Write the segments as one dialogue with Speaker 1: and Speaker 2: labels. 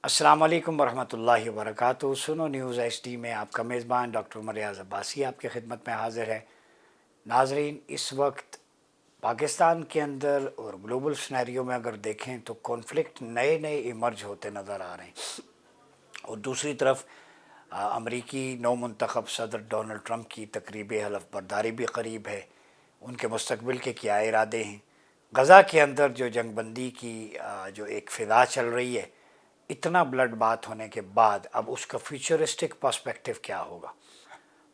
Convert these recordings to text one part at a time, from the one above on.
Speaker 1: السلام علیکم ورحمۃ اللہ وبرکاتہ۔ سنو نیوز ایچ ڈی میں آپ کا میزبان ڈاکٹر عمر ریاض عباسی آپ کی خدمت میں حاضر ہے۔ ناظرین، اس وقت پاکستان کے اندر اور گلوبل سنیریو میں اگر دیکھیں تو کانفلکٹ نئے نئے ایمرج ہوتے نظر آ رہے ہیں، اور دوسری طرف امریکی نو منتخب صدر ڈونلڈ ٹرمپ کی تقریب حلف برداری بھی قریب ہے۔ ان کے مستقبل کے کیا ارادے ہیں؟ غزہ کے اندر جو جنگ بندی کی جو ایک فضا چل رہی ہے، اتنا بلڈ بات ہونے کے بعد اب اس کا فیوچرسٹک پرسپیکٹو کیا ہوگا؟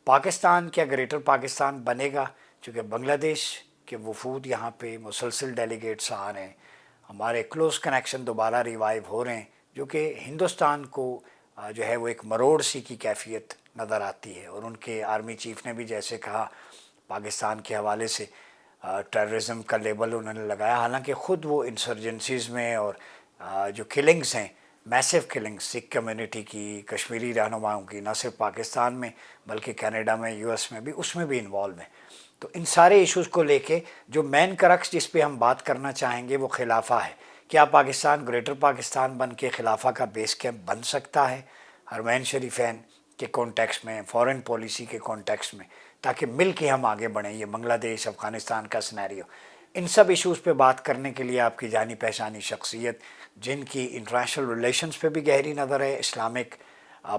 Speaker 1: پاکستان کیا گریٹر پاکستان بنے گا؟ چونکہ بنگلہ دیش کے وفود یہاں پہ مسلسل ڈیلیگیٹس آ رہے ہیں، ہمارے کلوز کنیکشن دوبارہ ریوائیو ہو رہے ہیں، جو کہ ہندوستان کو جو ہے وہ ایک مروڑ سی کی کیفیت نظر آتی ہے۔ اور ان کے آرمی چیف نے بھی جیسے کہا پاکستان کے حوالے سے ٹیررزم کا لیبل انہوں نے لگایا، حالانکہ خود وہ انسرجنسیز میں اور جو کلنگز ہیں، میسو کلنگ سکھ کمیونٹی کی، کشمیری رہنماؤں کی، نہ صرف پاکستان میں بلکہ کینیڈا میں، یو ایس میں بھی، اس میں بھی انوالو ہیں۔ تو ان سارے ایشوز کو لے کے جو مین کرکس جس پہ ہم بات کرنا چاہیں گے وہ خلافہ ہے۔ کیا پاکستان گریٹر پاکستان بن کے خلافہ کا بیس کیمپ بن سکتا ہے حرمین شریفین کے کانٹیکس میں، فورن پالیسی کے کانٹیکس میں، تاکہ مل کے ہم آگے بڑھیں؟ یہ بنگلہ دیش، افغانستان کا سنیریو، ان سب ایشوز پہ بات کرنے کے لیے آپ کی جانی پہچانی شخصیت، جن کی انٹرنیشنل ریلیشنز پہ بھی گہری نظر ہے، اسلامک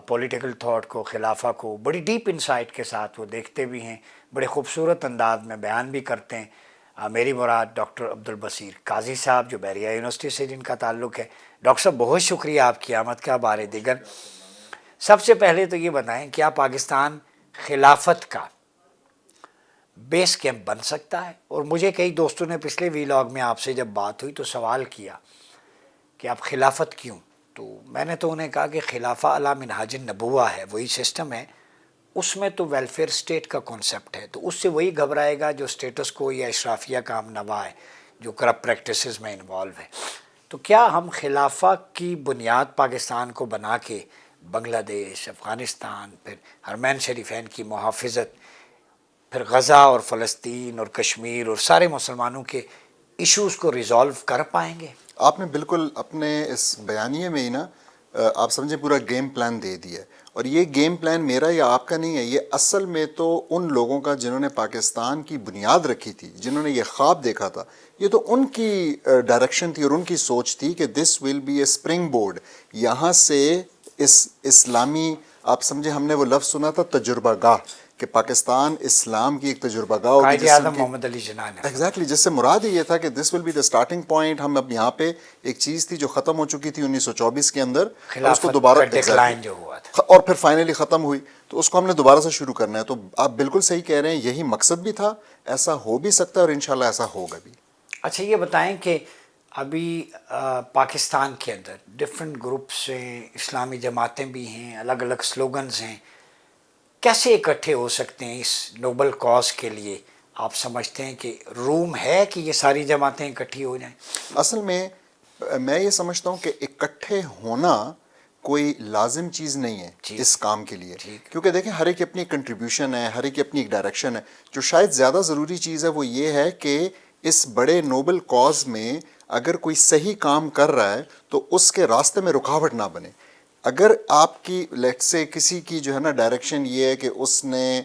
Speaker 1: پولیٹیکل تھاٹ کو، خلافہ کو بڑی ڈیپ انسائٹ کے ساتھ وہ دیکھتے بھی ہیں، بڑے خوبصورت انداز میں بیان بھی کرتے ہیں۔ میری مراد ڈاکٹر عبدالبصیر قاضی صاحب، جو بحریہ یونیورسٹی سے جن کا تعلق ہے۔ ڈاکٹر صاحب بہت شکریہ آپ کی آمد کا بار دیگر۔ سب سے پہلے تو یہ بتائیں، کیا پاکستان خلافت کا بیس کیمپ بن سکتا ہے؟ اور مجھے کئی دوستوں نے پچھلے ویلاگ میں آپ سے جب بات ہوئی تو سوال کیا کہ آپ خلافت کیوں؟ تو میں نے تو انہیں کہا کہ خلافہ علی منہاج النبوہ ہے، وہی سسٹم ہے، اس میں تو ویلفیئر سٹیٹ کا کانسیپٹ ہے، تو اس سے وہی گھبرائے گا جو سٹیٹس کو یا اشرافیہ کا ہم نوا ہے، جو کرپٹ پریکٹسز میں انوالو ہے۔ تو کیا ہم خلافہ کی بنیاد پاکستان کو بنا کے بنگلہ دیش، افغانستان، پھر حرمین شریفین کی محافظت، پھر غزہ اور فلسطین اور کشمیر اور سارے مسلمانوں کے ایشوز کو ریزالو کر پائیں گے؟
Speaker 2: آپ نے بالکل اپنے اس بیانیے میں ہی نا آپ سمجھیں پورا گیم پلان دے دیا ہے، اور یہ گیم پلان میرا یا آپ کا نہیں ہے، یہ اصل میں تو ان لوگوں کا جنہوں نے پاکستان کی بنیاد رکھی تھی، جنہوں نے یہ خواب دیکھا تھا، یہ تو ان کی ڈائریکشن تھی اور ان کی سوچ تھی کہ this will be a spring board, یہاں سے اس اسلامی، آپ سمجھے ہم نے وہ لفظ سنا تھا تجربہ گاہ، کہ پاکستان اسلام کی ایک تجربہ گاہ ہوگی،
Speaker 1: قائد
Speaker 2: جس
Speaker 1: اعظم محمد علی جناح نے
Speaker 2: ایگزیکٹلی جس سے مراد ہی یہ تھا کہ this will be the starting point. ہم اب یہاں پہ ایک چیز تھی جو ختم ہو چکی تھی 1924 کے اندر، اور اس کو
Speaker 1: خلافت
Speaker 2: دوبارہ
Speaker 1: کا ڈکلائن جو ہوا تھا۔
Speaker 2: اور پھر فائنلی ختم ہوئی، تو اس کو ہم نے دوبارہ سے شروع کرنا ہے۔ تو آپ بالکل صحیح کہہ رہے ہیں، یہی مقصد بھی تھا، ایسا ہو بھی سکتا ہے اور انشاءاللہ ایسا ہوگا بھی۔
Speaker 1: اچھا یہ بتائیں کہ ابھی پاکستان کے اندر ڈفرینٹ گروپس ہیں، اسلامی جماعتیں بھی ہیں، الگ الگ سلوگنز ہیں، کیسے اکٹھے ہو سکتے ہیں اس نوبل کاز کے لیے؟ آپ سمجھتے ہیں کہ روم ہے کہ یہ ساری جماعتیں اکٹھی ہو جائیں؟
Speaker 2: اصل میں میں یہ سمجھتا ہوں کہ اکٹھے ہونا کوئی لازم چیز نہیں ہے
Speaker 1: ٹھیک،
Speaker 2: اس کام کے لیے،
Speaker 1: ٹھیک،
Speaker 2: کیونکہ دیکھیں ہر ایک کی اپنی کنٹریبیوشن ہے، ہر ایک کی اپنی ایک ڈائریکشن ہے۔ جو شاید زیادہ ضروری چیز ہے وہ یہ ہے کہ اس بڑے نوبل کاز میں اگر کوئی صحیح کام کر رہا ہے تو اس کے راستے میں رکاوٹ نہ بنے۔ اگر آپ کی لیٹ سے کسی کی جو ہے نا ڈائریکشن یہ ہے کہ اس نے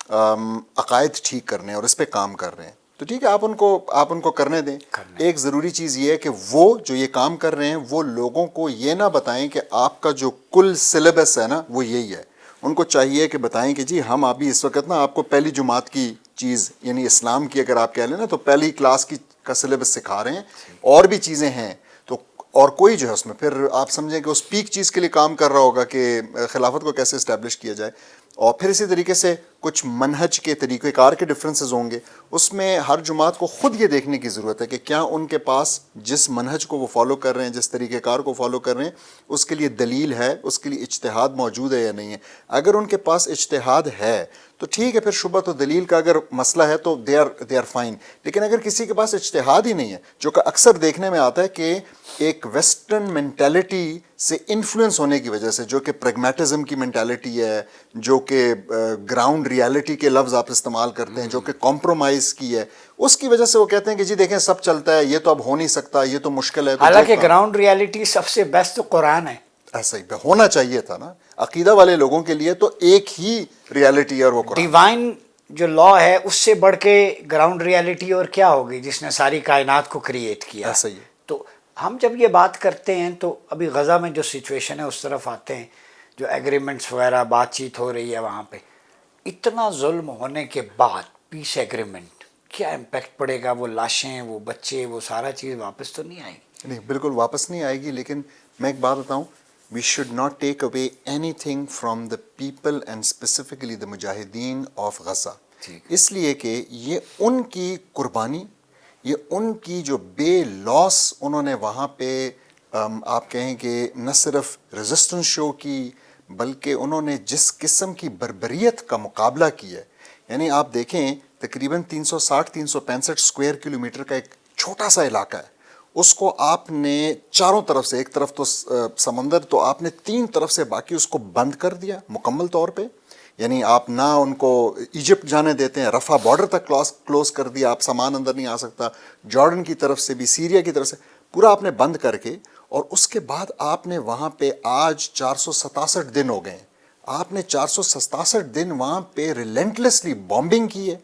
Speaker 2: عقائد ٹھیک کرنے ہیں اور اس پہ کام کر رہے ہیں، تو ٹھیک ہے، آپ ان کو کرنے دیں۔
Speaker 1: کرنے
Speaker 2: ایک ضروری چیز یہ ہے کہ وہ جو یہ کام کر رہے ہیں وہ لوگوں کو یہ نہ بتائیں کہ آپ کا جو کل سلیبس ہے نا وہ یہی ہے۔ ان کو چاہیے کہ بتائیں کہ جی ہم ابھی اس وقت نا آپ کو پہلی جماعت کی چیز، یعنی اسلام کی اگر آپ کہہ لیں نا، تو پہلی کلاس کی کا سلیبس سکھا رہے ہیں، اور بھی چیزیں ہیں تو، اور کوئی جو ہے اس میں پھر آپ سمجھیں کہ اس پیک چیز کے لیے کام کر رہا ہوگا کہ خلافت کو کیسے اسٹیبلش کیا جائے۔ اور پھر اسی طریقے سے کچھ منہج کے طریقہ کار کے ڈفرینسز ہوں گے، اس میں ہر جماعت کو خود یہ دیکھنے کی ضرورت ہے کہ کیا ان کے پاس جس منہج کو وہ فالو کر رہے ہیں، جس طریقہ کار کو فالو کر رہے ہیں، اس کے لیے دلیل ہے، اس کے لیے اجتہاد موجود ہے یا نہیں ہے۔ اگر ان کے پاس اجتہاد ہے تو ٹھیک ہے، پھر شبہت و دلیل کا اگر مسئلہ ہے تو دے آر فائن۔ لیکن اگر کسی کے پاس اجتہاد ہی نہیں ہے، جو کہ اکثر دیکھنے میں آتا ہے کہ ایک ویسٹرن مینٹیلٹی سے انفلوئنس ہونے کی وجہ سے، جو کہ پریگمیٹزم کی مینٹیلٹی ہے، جو کہ گراؤنڈ ریالٹی کے لفظ آپ استعمال کرتے ہیں، جو کہ کمپرومائز کی ہے، اس کی وجہ سے وہ کہتے ہیں کہ جی دیکھیں سب چلتا ہے، یہ تو اب ہو نہیں سکتا، یہ تو مشکل ہے، تو
Speaker 1: حالانکہ
Speaker 2: جو
Speaker 1: گراؤنڈ ریالٹی سب سے بیسٹ قرآن ہے۔
Speaker 2: ایسا ہی ہونا چاہیے تھا نا. عقیدہ والے لوگوں کے لیے تو ایک ہی ریالٹی ہے اور وہ قرآن.
Speaker 1: ڈیوائن جو لا ہے اس سے بڑھ کے گراؤنڈ ریالٹی اور کیا ہوگی جس نے ساری کائنات کو کریٹ کیا.
Speaker 2: ایسا ہی ہے.
Speaker 1: تو ہم جب یہ بات کرتے ہیں تو ابھی غزہ میں جو سچویشن ہے اس طرف آتے ہیں, جو ایگریمنٹس وغیرہ بات چیت ہو رہی ہے وہاں پہ, اتنا ظلم ہونے کے بعد پیس ایگریمنٹ کیا امپیکٹ پڑے گا؟ وہ لاشیں, وہ بچے, وہ سارا چیز واپس تو نہیں آئے گی.
Speaker 2: نہیں بالکل واپس نہیں آئے گی, لیکن میں ایک بات بتاؤں, we should not take away anything from the people and specifically the مجاہدین آف غزہ. اس لیے کہ یہ ان کی قربانی, یہ ان کی جو بے لاس انہوں نے وہاں پہ آپ کہیں کہ نہ صرف ریزسٹنس شو کی, بلکہ انہوں نے جس قسم کی بربریت کا مقابلہ کیا ہے. یعنی آپ دیکھیں تقریباً 365 اسکوائر کلومیٹر کا ایک چھوٹا سا علاقہ ہے, اس کو آپ نے چاروں طرف سے, ایک طرف تو سمندر, تو آپ نے 3 طرف سے باقی اس کو بند کر دیا مکمل طور پہ. یعنی آپ نہ ان کو ایجپٹ جانے دیتے ہیں, رفح بارڈر تک کلوز کر دیا, آپ سامان اندر نہیں آ سکتا. جارڈن کی طرف سے بھی, سیریا کی طرف سے, پورا آپ نے بند کر کے, اور اس کے بعد آپ نے وہاں پہ آج 467 دن ہو گئے ہیں, آپ نے 467 دن وہاں پہ ریلینٹلیسلی بامبنگ کی ہے,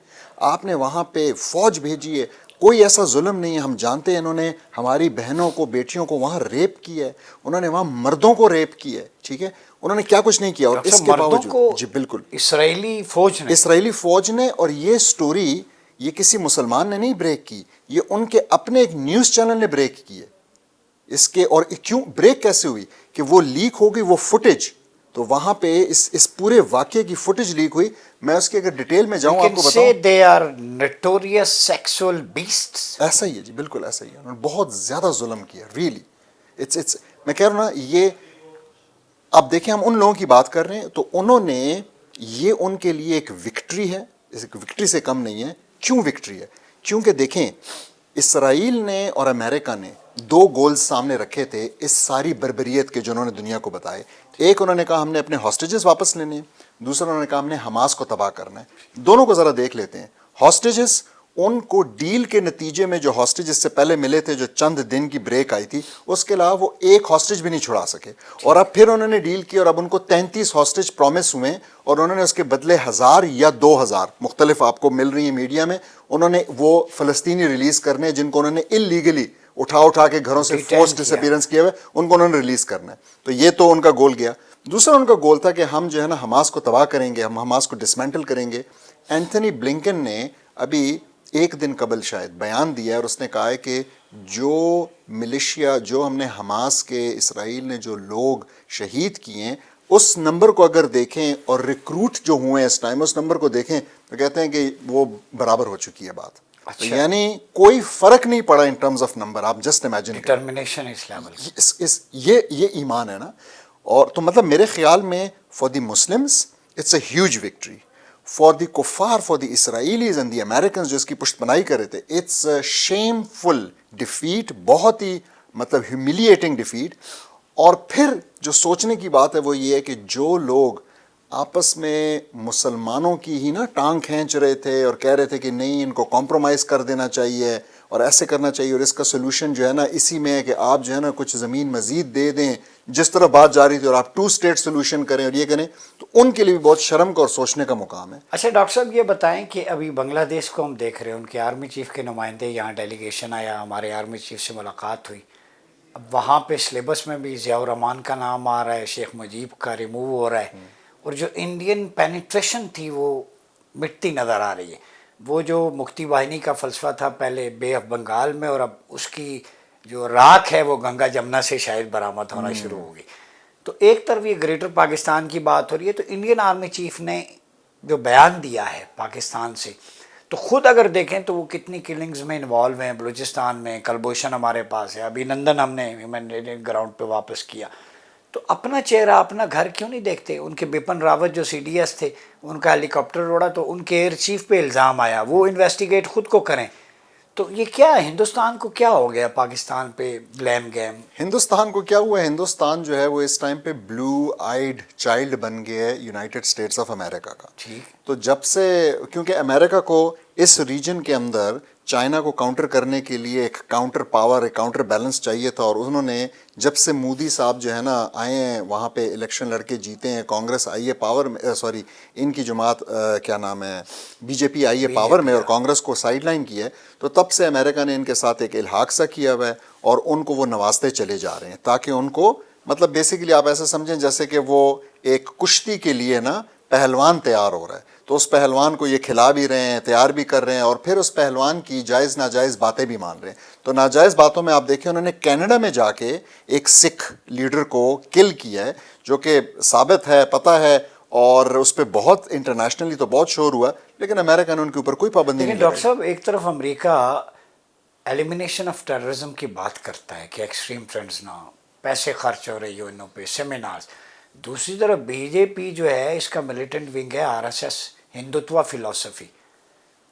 Speaker 2: آپ نے وہاں پہ فوج بھیجی ہے. کوئی ایسا ظلم نہیں ہے, ہم جانتے ہیں انہوں نے ہماری بہنوں کو, بیٹیوں کو وہاں ریپ کیا ہے, انہوں نے وہاں مردوں کو ریپ کیا ہے, ٹھیک ہے, انہوں نے کیا کچھ نہیں کیا. اور اس کے باوجود جی بالکل
Speaker 1: اسرائیلی
Speaker 2: فوج نے, اور یہ سٹوری یہ کسی مسلمان نے نہیں بریک کی, یہ ان کے اپنے ایک نیوز چینل نے بریک کی ہے. اس کے, اور کیوں بریک کیسے ہوئی کہ وہ لیک ہو گئی وہ فوٹیج, تو وہاں پہ اس پورے واقعے کی فوٹیج لیک ہوئی. میں اس کی اگر ڈیٹیل میں جاؤں آپ کو بتاؤں,
Speaker 1: they are notorious sexual beasts.
Speaker 2: ایسا ہی ہے جی, بالکل ایسا ہی ہے. انہوں نے بہت زیادہ ظلم کیا, ریئلی. اٹس میں کہہ رہا ہوں نا, یہ اب دیکھیں ہم ان لوگوں کی بات کر رہے ہیں, تو انہوں نے, یہ ان کے لیے ایک وکٹری ہے, ایک وکٹری سے کم نہیں ہے. کیوں وکٹری ہے؟ کیونکہ دیکھیں اسرائیل نے اور امریکہ نے 2 گولز سامنے رکھے تھے اس ساری بربریت کے جو انہوں نے دنیا کو بتائے. ایک انہوں نے کہا ہم نے اپنے ہاسٹیجز واپس لینے ہیں, دوسرا انہوں نے کہا ہم نے حماس کو تباہ کرنا ہے. دونوں کو ذرا دیکھ لیتے ہیں. ہاسٹیجز, ان کو ڈیل کے نتیجے میں جو ہاسٹیج اس سے پہلے ملے تھے, جو چند دن کی بریک آئی تھی, اس کے علاوہ وہ ایک ہاسٹیج بھی نہیں چھڑا سکے. اور اب پھر انہوں نے ڈیل کی, اور اب ان کو 33 ہاسٹیج پرومس ہوئے, اور انہوں نے اس کے بدلے 1000 یا 2000 مختلف آپ کو مل رہی ہیں میڈیا میں, انہوں نے وہ فلسطینی ریلیز کرنے جن کو انہوں نے اللیگلی اٹھا کے گھروں سے فورس ڈس اپیئرنس کیا ہوئے, ان کو انہوں نے ریلیز کرنا ہے. تو یہ تو ان کا گول گیا. دوسرا ان کا گول تھا کہ ہم جو ہے نا حماس کو تباہ کریں گے, ہم حماس کو ڈسمینٹل کریں گے. اینتھنی بلنکن نے ابھی 1 دن قبل شاید بیان دیا ہے, اور اس نے کہا ہے کہ جو ملیشیا, جو ہم نے حماس کے, اسرائیل نے جو لوگ شہید کیے ہیں, اس نمبر کو اگر دیکھیں, اور ریکروٹ جو ہوئے ہیں اس ٹائم, اس نمبر کو دیکھیں, تو کہتے ہیں کہ وہ برابر ہو چکی ہے بات. تو یعنی کوئی فرق نہیں پڑا ان ٹرمز آف نمبر. آپ جسٹ امیجن,
Speaker 1: ڈٹرمنیشن اس لیول,
Speaker 2: یہ ایمان ہے نا. اور تو مطلب میرے خیال میں for the Muslims it's a huge victory, for the کفار, for the Israelis and the Americans جو اس کی پشت بنائی کر رہے تھے, it's a shame full defeat, بہت ہی مطلب ہیوملیٹنگ ڈیفیٹ. اور پھر جو سوچنے کی بات ہے وہ یہ ہے کہ جو لوگ آپس میں مسلمانوں کی ہی نا ٹانگ کھینچ رہے تھے اور کہہ رہے تھے کہ نہیں ان کو کمپرومائز کر دینا چاہیے اور ایسے کرنا چاہیے, اور اس کا سلوشن جو ہے نا اسی میں ہے کہ آپ جو ہے نا کچھ زمین مزید دے دیں, جس طرح بات جا رہی تھی, اور آپ 2 اسٹیٹ سلوشن کریں اور یہ کریں, تو ان کے لیے بھی بہت شرم کا اور سوچنے کا مقام ہے.
Speaker 1: اچھا ڈاکٹر صاحب یہ بتائیں کہ ابھی بنگلہ دیش کو ہم دیکھ رہے ہیں, ان کے آرمی چیف کے نمائندے یہاں ڈیلیگیشن آیا, ہمارے آرمی چیف سے ملاقات ہوئی. اب وہاں پہ سلیبس میں بھی ضیاء الرحمان کا نام آ رہا ہے, شیخ مجیب کا ریموو ہو رہا ہے, اور جو انڈین پینیٹریشن تھی وہ مٹتی نظر آ رہی ہے. وہ جو مکتی واہنی کا فلسفہ تھا پہلے بے آف بنگال میں, اور اب اس کی جو راکھ ہے وہ گنگا جمنا سے شاید برآمد ہونا شروع ہوگی. تو ایک طرف یہ گریٹر پاکستان کی بات ہو رہی ہے, تو انڈین آرمی چیف نے جو بیان دیا ہے پاکستان سے, تو خود اگر دیکھیں تو وہ کتنی کلنگز میں انوالو ہیں. بلوچستان میں کلبھوشن ہمارے پاس ہے, ابھی نندن ہم نے ہیومینیٹرین گراؤنڈ پہ واپس کیا. تو اپنا چہرہ, اپنا گھر کیوں نہیں دیکھتے؟ ان کے بپن راوت جو سی ڈی ایس تھے, ان کا ہیلی کاپٹر اڑا تو ان کے ایئر چیف پہ الزام آیا, وہ انویسٹیگیٹ خود کو کریں. تو یہ کیا ہے, ہندوستان کو کیا ہو گیا پاکستان پہ بلیم گیم؟
Speaker 2: ہندوستان کو کیا ہوا ہے؟ ہندوستان جو ہے وہ اس ٹائم پہ بلو آئیڈ چائلڈ بن گیا ہے یونائٹڈ اسٹیٹس آف امریکہ کا.
Speaker 1: ٹھیک.
Speaker 2: تو جب سے, کیونکہ امریکہ کو اس ریجن کے اندر چائنا کو کاؤنٹر کرنے کے لیے ایک کاؤنٹر پاور، ایک کاؤنٹر بیلنس چاہیے تھا، اور انہوں نے جب سے مودی صاحب جو ہے نا آئے ہیں وہاں پہ الیکشن لڑ کے جیتے ہیں، کانگریس آئی ہے پاور میں، سوری ان کی جماعت کیا نام ہے، بی جے پی آئی ہے پاور میں اور کانگریس کو سائیڈ لائن کی ہے، تو تب سے امریکہ نے ان کے ساتھ ایک الحاق سا کیا ہوا ہے اور ان کو وہ نوازتے چلے جا رہے ہیں تاکہ ان کو مطلب بیسیکلی آپ ایسا سمجھیں جیسے کہ وہ ایک کشتی کے لیے نا پہلوان تیار ہو رہا ہے، تو اس پہلوان کو یہ کھلا بھی رہے ہیں، تیار بھی کر رہے ہیں، اور پھر اس پہلوان کی جائز ناجائز باتیں بھی مان رہے ہیں۔ تو ناجائز باتوں میں آپ دیکھیں انہوں نے کینیڈا میں جا کے ایک سکھ لیڈر کو کل کیا ہے، جو کہ ثابت ہے، پتہ ہے، اور اس پہ بہت انٹرنیشنلی تو بہت شور ہوا، لیکن امریکہ نے ان کے اوپر کوئی پابندی
Speaker 1: لیکن
Speaker 2: نہیں
Speaker 1: ڈاکٹر
Speaker 2: لگائی۔
Speaker 1: صاحب ایک طرف امریکہ ایلیمینیشن آف ٹیررزم کی بات کرتا ہے کہ ایکسٹریم ٹرینڈز نہ ہو، پیسے خرچ ہو رہے یونوں پہ، سیمینارز، دوسری طرف بی جے پی جو ہے اس کا ملیٹنٹ ونگ ہے R S S, Hindutva philosophy,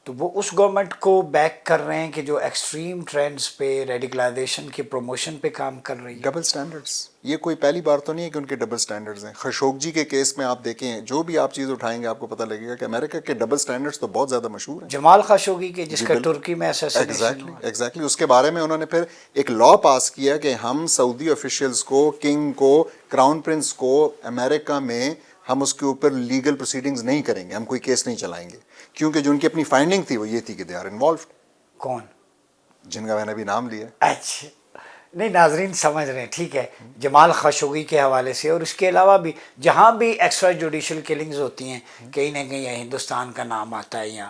Speaker 1: تو وہ اس گورنمنٹ کو بیک کر رہے ہیں کہ جو ایکسٹریم ٹرینڈز پہ، ریڈیکلائزیشن کی پروموشن پہ کام کر رہی ہے۔
Speaker 2: ڈبل سٹینڈرڈز، یہ کوئی پہلی بار تو نہیں ہے کہ ان کے ڈبل سٹینڈرڈز ہیں۔ خشوگی کے کیس میں آپ دیکھیں، جو بھی آپ چیز اٹھائیں گے آپ کو پتہ لگے گا کہ امریکہ کے ڈبل سٹینڈرڈز تو بہت زیادہ مشہور ہیں۔
Speaker 1: جمال خاشقجی کے جس
Speaker 2: جی
Speaker 1: کا
Speaker 2: بالکل،
Speaker 1: ترکی میں اسیسینیشن ہوا،
Speaker 2: ایگزیکٹلی اس کے بارے میں انہوں نے پھر ایک لا پاس کیا کہ ہم سعودی آفیشیلز کو، کنگ کو، کراؤن پرنس کو امریکہ میں ہم اس کے اوپر لیگل پروسیڈنگز نہیں کریں گے، ہم کوئی کیس نہیں چلائیں گے، کیونکہ جو ان کی اپنی فائنڈنگ تھی وہ یہ تھی کہ دے آر انوالوڈ،
Speaker 1: کون؟
Speaker 2: جن کا میں نے ابھی نام لیا۔
Speaker 1: اچھا، نہیں ناظرین سمجھ رہے ہیں، ٹھیک ہے، جمال خاشقجی کے حوالے سے، اور اس کے علاوہ بھی جہاں بھی ایکسٹرا جوڈیشل کلنگز ہوتی ہیں کہیں نہ کہیں ہندوستان کا نام آتا ہے یا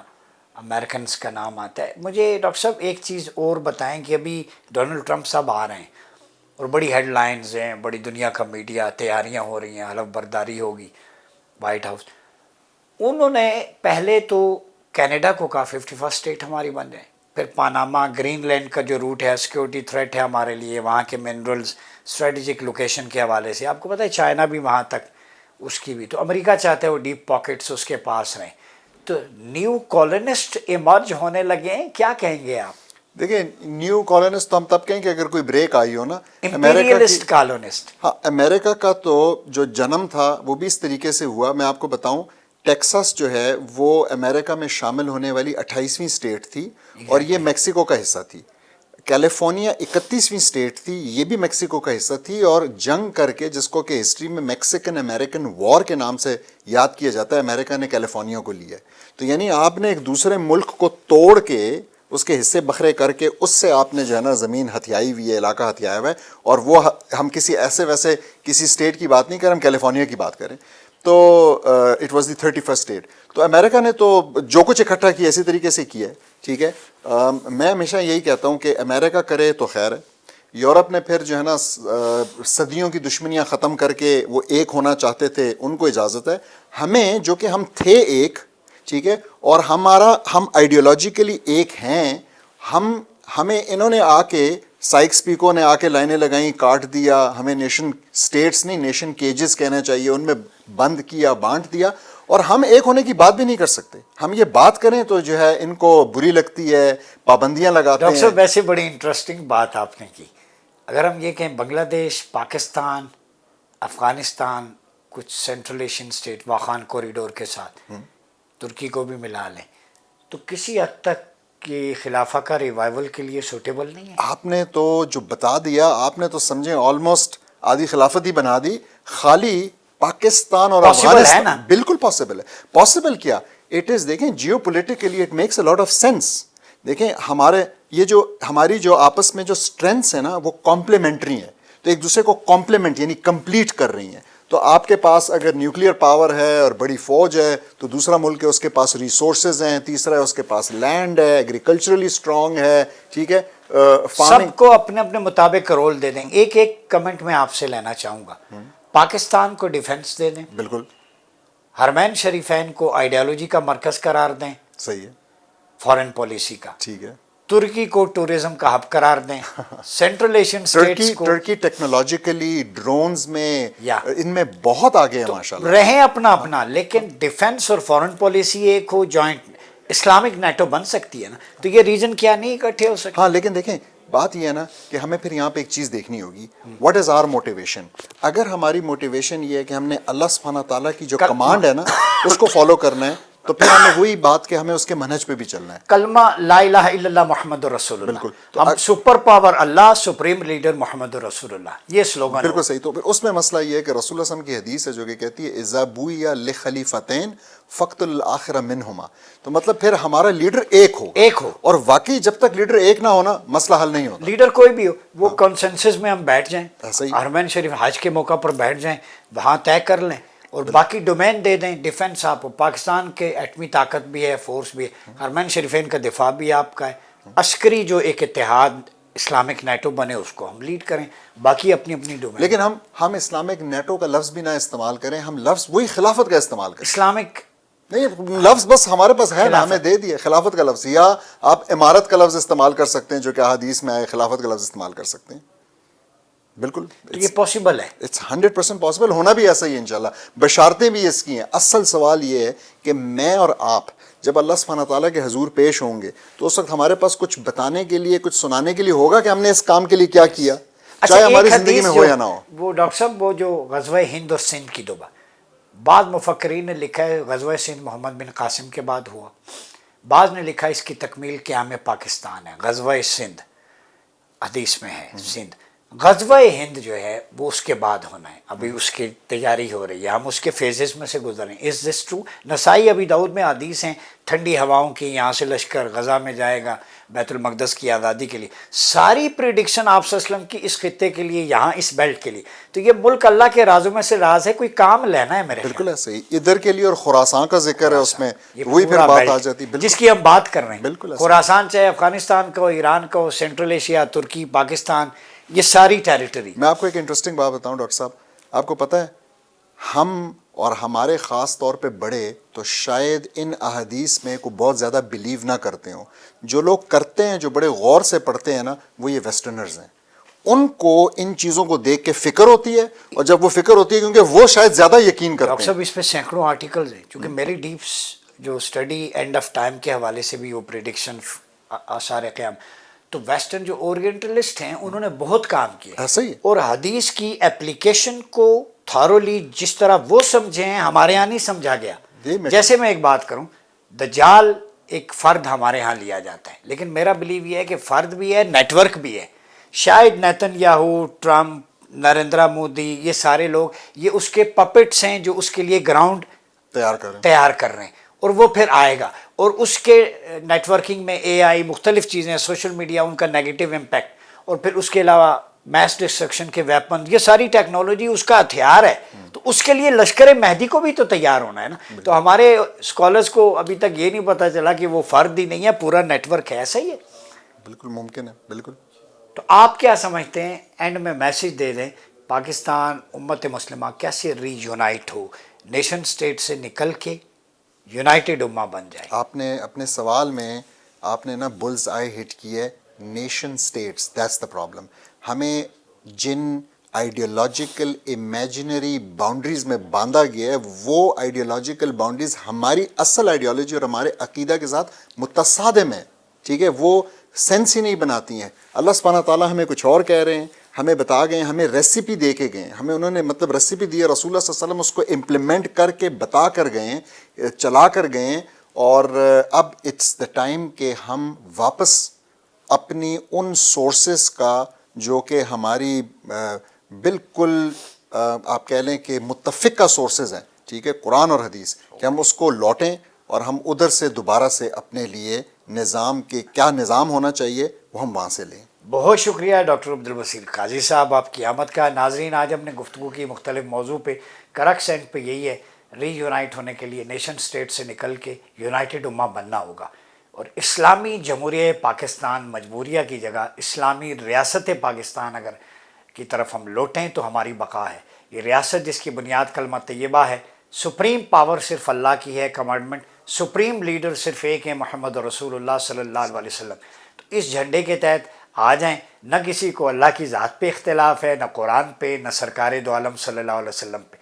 Speaker 1: امریکنز کا نام آتا ہے۔ مجھے ڈاکٹر صاحب ایک چیز اور بتائیں کہ ابھی ڈونلڈ ٹرمپ صاحب آ رہے ہیں اور بڑی ہیڈ لائنز ہیں، بڑی دنیا کا میڈیا، تیاریاں ہو رہی ہیں، حلف برداری ہوگی وائٹ ہاؤس، انہوں نے پہلے تو کینیڈا کو کہا 51 اسٹیٹ ہماری بن جائیں، پھر پاناما، گرین لینڈ کا جو روٹ ہے سیکورٹی تھریٹ ہے ہمارے لیے، وہاں کے منرلز اسٹریٹجک لوکیشن کے حوالے سے، آپ کو پتہ ہے چائنا بھی وہاں تک اس کی بھی، تو امریکہ چاہتا ہے وہ ڈیپ پاکٹس اس کے پاس رہیں، تو نیو کالونسٹ ایمرج ہونے لگے ہیں، کیا کہیں گے آپ؟
Speaker 2: دیکھیں نیو کالونسٹ تو ہم تب کہیں کہ اگر کوئی بریک آئی ہو نا امریکہ کی،
Speaker 1: امپیریلسٹ کالونسٹ۔
Speaker 2: ہاں امریکہ کا تو جو جنم تھا وہ بھی اس طریقے سے ہوا، میں آپ کو بتاؤں ٹیکساس جو ہے وہ امریکہ میں شامل ہونے والی 28ویں اسٹیٹ تھی اور یہ میکسیکو کا حصہ تھی، کیلیفورنیا 31ویں اسٹیٹ تھی، یہ بھی میکسیکو کا حصہ تھی، اور جنگ کر کے جس کو کہ ہسٹری میں میکسیکن امریکن وار کے نام سے یاد کیا جاتا ہے، امریکہ نے کیلیفورنیا کو لیا ہے، تو یعنی آپ نے ایک دوسرے ملک کو توڑ کے اس کے حصے بکھرے کر کے اس سے آپ نے جو ہے نا زمین ہتھیائی ہوئی ہے، علاقہ ہتھیایا ہوا ہے، اور وہ ہم کسی ایسے ویسے کسی اسٹیٹ کی بات نہیں کر رہے، ہم کیلیفورنیا کی بات کریں، تو it was the 31st state, تو امریکہ نے تو جو کچھ اکٹھا کیا اسی طریقے سے کیا ہے، ٹھیک ہے۔ میں ہمیشہ یہی کہتا ہوں کہ امریکہ کرے تو خیر ہے، یورپ نے پھر جو ہے نا صدیوں کی دشمنیاں ختم کر کے وہ ایک ہونا چاہتے تھے، ان کو اجازت ہے، ہمیں جو کہ ہم تھے ایک، ٹھیک ہے، اور ہم آئیڈیولوجیکلی ایک ہیں، ہمیں انہوں نے آ کے سائکس پیکو نے آ کے لائنیں لگائیں، کاٹ دیا، ہمیں نیشن سٹیٹس نہیں نیشن کیجز کہنا چاہیے، ان میں بند کیا، بانٹ دیا، اور ہم ایک ہونے کی بات بھی نہیں کر سکتے، ہم یہ بات کریں تو جو ہے ان کو بری لگتی ہے، پابندیاں لگاتے
Speaker 1: ڈاکٹر
Speaker 2: ہیں۔
Speaker 1: صاحب ویسے بڑی انٹرسٹنگ بات آپ نے کی، اگر ہم یہ کہیں بنگلہ دیش، پاکستان، افغانستان، کچھ central Asian state Wakhan corridor کے ساتھ ترکی کو بھی ملا لیں، تو کسی حد تک کہ خلافہ کا ریوائول کے لیے سوٹیبل نہیں ہے؟
Speaker 2: آپ نے تو جو بتا دیا، آپ نے تو سمجھیں آلموسٹ آدھی خلافت ہی بنا دی، خالی پاکستان اور
Speaker 1: Possible ہے
Speaker 2: افغانستان
Speaker 1: نا؟
Speaker 2: بالکل پاسبل ہے، پاسبل کیا اٹ از، دیکھیں geopolitically it makes a lot of sense, دیکھیں ہماری جو آپس میں جو اسٹرینتھس ہیں نا وہ کمپلیمنٹری ہیں، تو ایک دوسرے کو کمپلیمنٹ یعنی کمپلیٹ کر رہی ہیں، تو آپ کے پاس اگر نیوکلیئر پاور ہے اور بڑی فوج ہے تو دوسرا ملک ہے اس کے پاس ریسورسز ہیں، تیسرا ہے اس کے پاس لینڈ ہے، ایگریکلچرلی اسٹرانگ ہے، ٹھیک ہے، فارمنگ۔
Speaker 1: سب کو اپنے اپنے مطابق رول دے دیں، ایک کمنٹ میں آپ سے لینا چاہوں گا، پاکستان کو ڈیفنس دے دیں،
Speaker 2: بالکل
Speaker 1: حرمین شریفین کو آئیڈیالوجی کا مرکز قرار دیں،
Speaker 2: صحیح ہے،
Speaker 1: فارن پالیسی کا،
Speaker 2: ٹھیک ہے۔
Speaker 1: ترکی کو ٹورزم کا ہب قرار دیں، سینٹرل ایشین اسٹیٹس کو
Speaker 2: ٹرکی ٹیکنالوجیکلی ڈرونز میں
Speaker 1: یا
Speaker 2: ان میں بہت آگے ہیں ماشاءاللہ۔
Speaker 1: رہیں اپنا لیکن ڈیفنس اور فارن پالیسی ایک ہو، جوائنٹ اسلامک نیٹو بن سکتی ہے نا، تو یہ ریجن کیا نہیں اکٹھے ہو سکتے؟
Speaker 2: ہاں لیکن دیکھیں بات یہ ہے نا کہ ہمیں پھر یہاں پہ ایک چیز دیکھنی ہوگی، واٹ از آر موٹیویشن، اگر ہماری موٹیویشن یہ ہے کہ ہم نے اللہ سبحانہ تعالیٰ کی جو کمانڈ ہے نا اس کو فالو کرنا ہے، تو پھر ہمیں وہی بات کہ ہمیں اس کے منہج پہ بھی چلنا ہے.
Speaker 1: کلمہ لا الہ الا اللہ محمد رسول اللہ.
Speaker 2: بالکل.
Speaker 1: ہم سپر پاور اللہ، سپریم لیڈر محمد رسول اللہ، یہ سلوگن.
Speaker 2: بالکل صحیح. تو پھر اس میں مسئلہ یہ ہے کہ رسول اللہ صلی اللہ علیہ وسلم کی حدیث ہے جو کہ کہتی ہے اذا بوئیا لخلیفتین فقتل الاخر منہما. تو مطلب پھر ہمارا لیڈر ایک ہو. اور واقعی جب تک لیڈر ایک نہ ہونا مسئلہ حل نہیں ہوتا.
Speaker 1: لیڈر کوئی بھی ہو، وہ کنسنسس میں ہم بیٹھ جائیں،
Speaker 2: ایسا ہی.
Speaker 1: حرمین شریف حج کے موقع پر بیٹھ جائیں، وہاں طے کر لیں اور باقی ڈومین دے دیں. ڈیفنس آپ کو، پاکستان کے ایٹمی طاقت بھی ہے، فورس بھی ہے، حرمین شریفین کا دفاع بھی آپ کا ہے. عسکری جو ایک اتحاد اسلامک نیٹو بنے اس کو ہم لیڈ کریں، باقی اپنی اپنی ڈومین.
Speaker 2: لیکن ہم اسلامک نیٹو کا لفظ بھی نہ استعمال کریں، ہم لفظ وہی خلافت کا استعمال کریں.
Speaker 1: اسلامک
Speaker 2: نہیں، لفظ بس ہمارے پاس ہے نا، ہمیں دے دیا خلافت کا لفظ. یا آپ امارت کا لفظ استعمال کر سکتے ہیں جو کہ حدیث میں آئے، خلافت کا لفظ استعمال کر سکتے ہیں. بالکل
Speaker 1: یہ پاسبل ہے.
Speaker 2: اٹس 100% پاسبل، ہونا بھی ایسا ہی ہے انشاءاللہ. بشارتیں بھی اس کی ہیں. اصل سوال یہ ہے کہ میں اور آپ جب اللہ سبحانہ تعالیٰ کے حضور پیش ہوں گے تو اس وقت ہمارے پاس کچھ بتانے کے لیے، کچھ سنانے کے لیے ہوگا کہ ہم نے اس کام کے لیے کیا کیا، چاہے ہماری زندگی میں ہو یا نہ ہو.
Speaker 1: وہ ڈاکٹر صاحب وہ جو غزوہ ہند اور سندھ کی دوبا، بعض مفکرین نے لکھا ہے غزوہ سندھ محمد بن قاسم کے بعد ہوا، بعض نے لکھا اس کی تکمیل قیام پاکستان ہے. غزوہ سندھ حدیث میں ہے سندھ، غزوہ ہند جو ہے وہ اس کے بعد ہونا ہے. ابھی اس کی تیاری ہو رہی ہے، ہم اس کے فیزز میں سے گزر رہے ہیں. از دس ٹرو؟ نسائی ابی داؤد میں حدیث ہیں ٹھنڈی ہواؤں کی، یہاں سے لشکر غزہ میں جائے گا بیت المقدس کی آزادی کے لیے. ساری پریڈکشن آپ صلی اللہ علیہ وسلم کی اس خطے کے لیے، یہاں اس بیلٹ کے لیے. تو یہ ملک اللہ کے رازوں میں سے راز ہے، کوئی کام لینا ہے میرے خیال.
Speaker 2: بالکل ایسے ہی ادھر کے لیے. اور خراسان کا ذکر ہے اس میں،
Speaker 1: یہ
Speaker 2: وہی پھر
Speaker 1: پورا
Speaker 2: بات
Speaker 1: بیلٹ
Speaker 2: آ جاتی ہے.
Speaker 1: جس کی ہم بات کر رہے ہیں.
Speaker 2: بالکل ایسے.
Speaker 1: خراسان چاہے افغانستان کا ہو، ایران کا ہو، سینٹرل ایشیا، ترکی، پاکستان، یہ ساری ٹیریٹری.
Speaker 2: میں آپ کو ایک انٹرسٹنگ بات بتاؤں ڈاکٹر صاحب، آپ کو پتہ ہے ہم اور ہمارے خاص طور پہ بڑے تو شاید ان احادیث میں کو بہت زیادہ بلیو نہ کرتے ہوں. جو لوگ کرتے ہیں، جو بڑے غور سے پڑھتے ہیں نا، وہ یہ ویسٹرنرز ہیں. ان کو ان چیزوں کو دیکھ کے فکر ہوتی ہے، اور جب وہ فکر ہوتی ہے کیونکہ وہ شاید زیادہ یقین کرتے
Speaker 1: ڈاکٹر
Speaker 2: ہیں.
Speaker 1: صاحب اس پہ سینکڑوں آرٹیکلز ہیں، چونکہ میری ڈیپس جو اسٹڈی اینڈ آف ٹائم کے حوالے سے بھی وہ پریڈکشن آثار قیام، تو ویسٹرن جو اورینٹلسٹ ہیں انہوں نے بہت کام کیا
Speaker 2: ایسا ہی.
Speaker 1: اور حدیث کی اپلیکیشن کو تھارولی جس طرح وہ سمجھے ہیں ہمارے ہاں نہیں سمجھا گیا. جیسے میں ایک بات کروں، دجال ایک فرد ہمارے ہاں لیا جاتا ہے، لیکن میرا بلیو یہ ہے کہ فرد بھی ہے، نیٹ ورک بھی ہے. شاید نیتن یاہو، ٹرمپ، نریندرا مودی، یہ سارے لوگ یہ اس کے پپٹس ہیں جو اس کے لیے گراؤنڈ تیار کر رہے ہیں، اور وہ پھر آئے گا. اور اس کے نیٹ ورکنگ میں اے آئی، مختلف چیزیں، سوشل میڈیا، ان کا نیگیٹو امپیکٹ، اور پھر اس کے علاوہ میس ڈسٹرکشن کے ویپن، یہ ساری ٹیکنالوجی اس کا ہتھیار ہے. تو اس کے لیے لشکر مہدی کو بھی تو تیار ہونا ہے نا. تو ہمارے اسکالرس کو ابھی تک یہ نہیں پتہ چلا کہ وہ فرد ہی نہیں ہے، پورا نیٹ ورک ہے. ایسا ہی ہے.
Speaker 2: بالکل ممکن ہے. بالکل.
Speaker 1: تو آپ کیا سمجھتے ہیں، اینڈ میں میسج دے دیں، پاکستان امت مسلمہ کیسے ری یونائٹ ہو، نیشن سٹیٹ سے نکل کے یونائٹڈ امہ بن جائے؟
Speaker 2: آپ نے اپنے سوال میں آپ نے نا بلز آئی ہٹ کی ہے. Nation states, that's the problem. ہمیں جن آئیڈیالوجیکل امیجنری باؤنڈریز میں باندھا گیا ہے، وہ آئیڈیالوجیکل باؤنڈریز ہماری اصل آئیڈیالوجی اور ہمارے عقیدہ کے ساتھ متصادم ہیں. ٹھیک ہے، وہ سینس ہی نہیں بناتی ہیں. اللہ سبحانہ تعالیٰ ہمیں کچھ اور کہہ رہے ہیں، ہمیں بتا گئے، ہمیں ریسیپی دے کے گئے، ہمیں انہوں نے مطلب ریسیپی دی ہے، رسول اللہ صلی اللہ علیہ وسلم اس کو امپلیمنٹ کر کے بتا کر گئے، چلا کر گئے. اور اب اٹس دا ٹائم کہ ہم واپس اپنی ان سورسز کا جو کہ ہماری بالکل آپ کہہ لیں کہ متفقہ سورسز ہیں، ٹھیک ہے، قرآن اور حدیث، کہ ہم اس کو لوٹیں اور ہم ادھر سے دوبارہ سے اپنے لیے نظام کے کیا نظام ہونا چاہیے وہ ہم وہاں سے لیں.
Speaker 1: بہت شکریہ ڈاکٹر عبدالبصیر قاضی صاحب، آپ کی آمد کا. ناظرین، آج ہم نے گفتگو کی مختلف موضوع پہ، کرکس اینڈ پہ یہی ہے، ری یونائٹ ہونے کے لیے نیشن سٹیٹ سے نکل کے یونائٹڈ امہ بننا ہوگا، اور اسلامی جمہوریہ پاکستان مجبوریہ کی جگہ اسلامی ریاست پاکستان اگر کی طرف ہم لوٹیں تو ہماری بقا ہے. یہ ریاست جس کی بنیاد کلمہ طیبہ ہے، سپریم پاور صرف اللہ کی ہے، کمانڈمنٹ، سپریم لیڈر صرف ایک ہے، محمد رسول اللہ صلی اللہ علیہ وسلم. تو اس جھنڈے کے تحت آ جائیں. نہ کسی کو اللہ کی ذات پہ اختلاف ہے، نہ قرآن پہ، نہ سرکار دو عالم صلی اللہ علیہ وسلم پہ.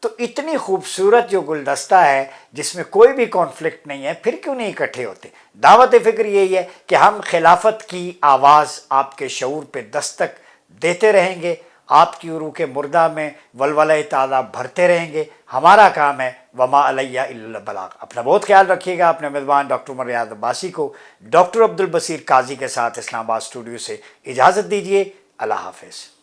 Speaker 1: تو اتنی خوبصورت جو گلدستہ ہے جس میں کوئی بھی کانفلکٹ نہیں ہے، پھر کیوں نہیں اکٹھے ہوتے؟ دعوت فکر یہی ہے کہ ہم خلافت کی آواز آپ کے شعور پہ دستک دیتے رہیں گے، آپ کی روح کے مردہ میں ولولہ تازہ بھرتے رہیں گے. ہمارا کام ہے وما علیہ الا البلاغ. اپنا بہت خیال رکھیے گا. اپنے میزبان ڈاکٹر عمر ریاض عباسی کو ڈاکٹر عبد البصیر قاضی کے ساتھ اسلام آباد اسٹوڈیو سے اجازت دیجیے. اللہ حافظ.